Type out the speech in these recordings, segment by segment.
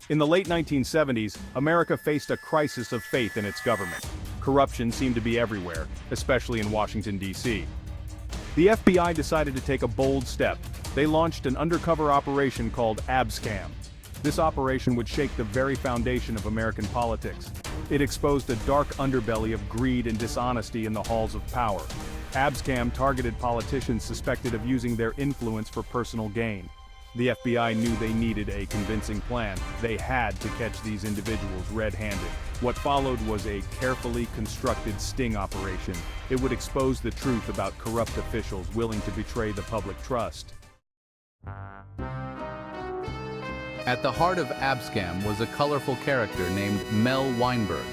In the late 1970s, America faced a crisis of faith in its government. Corruption seemed to be everywhere, especially in Washington, D.C. The FBI decided to take a bold step. They launched an undercover operation called ABSCAM. This operation would shake the very foundation of American politics. It exposed a dark underbelly of greed and dishonesty in the halls of power. ABSCAM targeted politicians suspected of using their influence for personal gain. The FBI knew they needed a convincing plan. They had to catch these individuals red-handed. What followed was a carefully constructed sting operation. It would expose the truth about corrupt officials willing to betray the public trust. At the heart of ABSCAM was a colorful character named Mel Weinberg.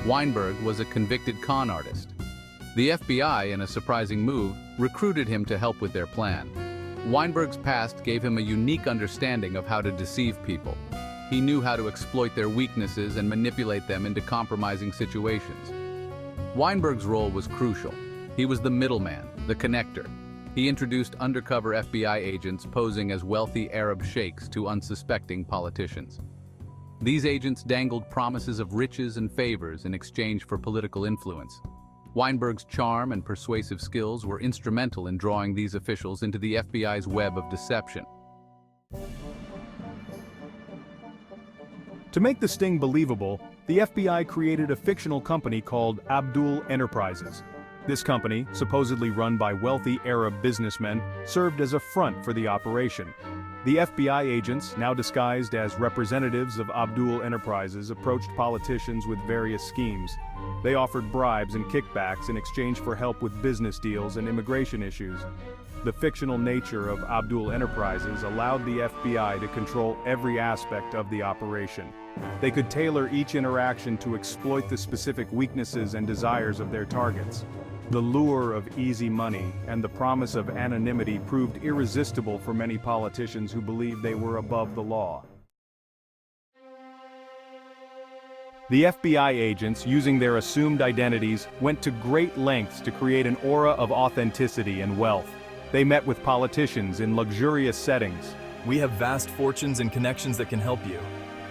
Weinberg was a convicted con artist. The FBI, in a surprising move, recruited him to help with their plan. Weinberg's past gave him a unique understanding of how to deceive people. He knew how to exploit their weaknesses and manipulate them into compromising situations. Weinberg's role was crucial. He was the middleman, the connector. He introduced undercover FBI agents posing as wealthy Arab sheikhs to unsuspecting politicians. These agents dangled promises of riches and favors in exchange for political influence. Weinberg's charm and persuasive skills were instrumental in drawing these officials into the FBI's web of deception. To make the sting believable, the FBI created a fictional company called Abdul Enterprises. This company, supposedly run by wealthy Arab businessmen, served as a front for the operation. The FBI agents, now disguised as representatives of Abdul Enterprises, approached politicians with various schemes. They offered bribes and kickbacks in exchange for help with business deals and immigration issues. The fictional nature of Abdul Enterprises allowed the FBI to control every aspect of the operation. They could tailor each interaction to exploit the specific weaknesses and desires of their targets. The lure of easy money and the promise of anonymity proved irresistible for many politicians who believed they were above the law. The FBI agents, using their assumed identities, went to great lengths to create an aura of authenticity and wealth. They met with politicians in luxurious settings. "We have vast fortunes and connections that can help you."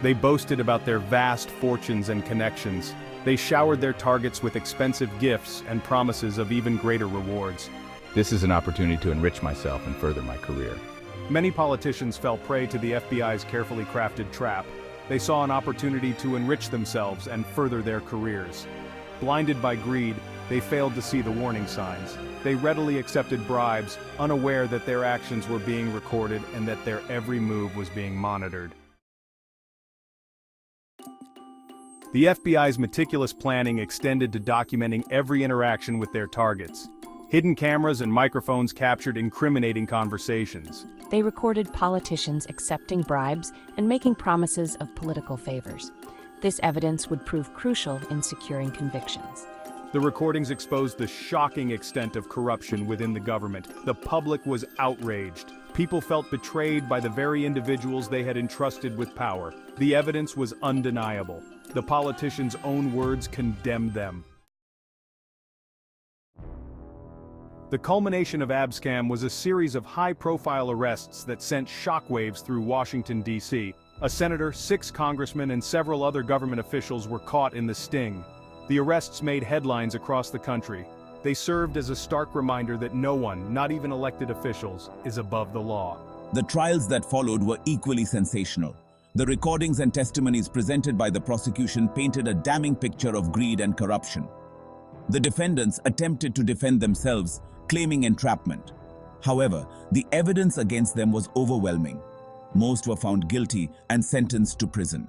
They boasted about their vast fortunes and connections. They showered their targets with expensive gifts and promises of even greater rewards. This is an opportunity to enrich myself and further my career. Many politicians fell prey to the FBI's carefully crafted trap. They saw an opportunity to enrich themselves and further their careers. Blinded by greed, they failed to see the warning signs. They readily accepted bribes, unaware that their actions were being recorded and that their every move was being monitored. The FBI's meticulous planning extended to documenting every interaction with their targets. Hidden cameras and microphones captured incriminating conversations. They recorded politicians accepting bribes and making promises of political favors. This evidence would prove crucial in securing convictions. The recordings exposed the shocking extent of corruption within the government. The public was outraged. People felt betrayed by the very individuals they had entrusted with power. The evidence was undeniable. The politicians' own words condemned them. The culmination of ABSCAM was a series of high-profile arrests that sent shockwaves through Washington, D.C. A senator, 6 congressmen, and several other government officials were caught in the sting. The arrests made headlines across the country. They served as a stark reminder that no one, not even elected officials, is above the law. The trials that followed were equally sensational. The recordings and testimonies presented by the prosecution painted a damning picture of greed and corruption. The defendants attempted to defend themselves, claiming entrapment. However, the evidence against them was overwhelming. Most were found guilty and sentenced to prison.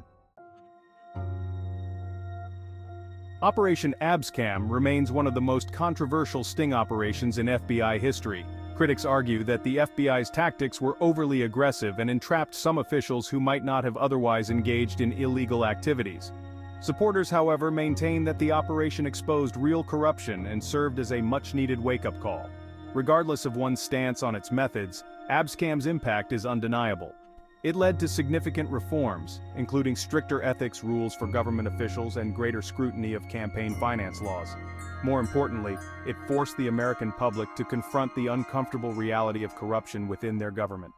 Operation ABSCAM remains one of the most controversial sting operations in FBI history. Critics argue that the FBI's tactics were overly aggressive and entrapped some officials who might not have otherwise engaged in illegal activities. Supporters, however, maintain that the operation exposed real corruption and served as a much-needed wake-up call. Regardless of one's stance on its methods, ABSCAM's impact is undeniable. It led to significant reforms, including stricter ethics rules for government officials and greater scrutiny of campaign finance laws. More importantly, it forced the American public to confront the uncomfortable reality of corruption within their government.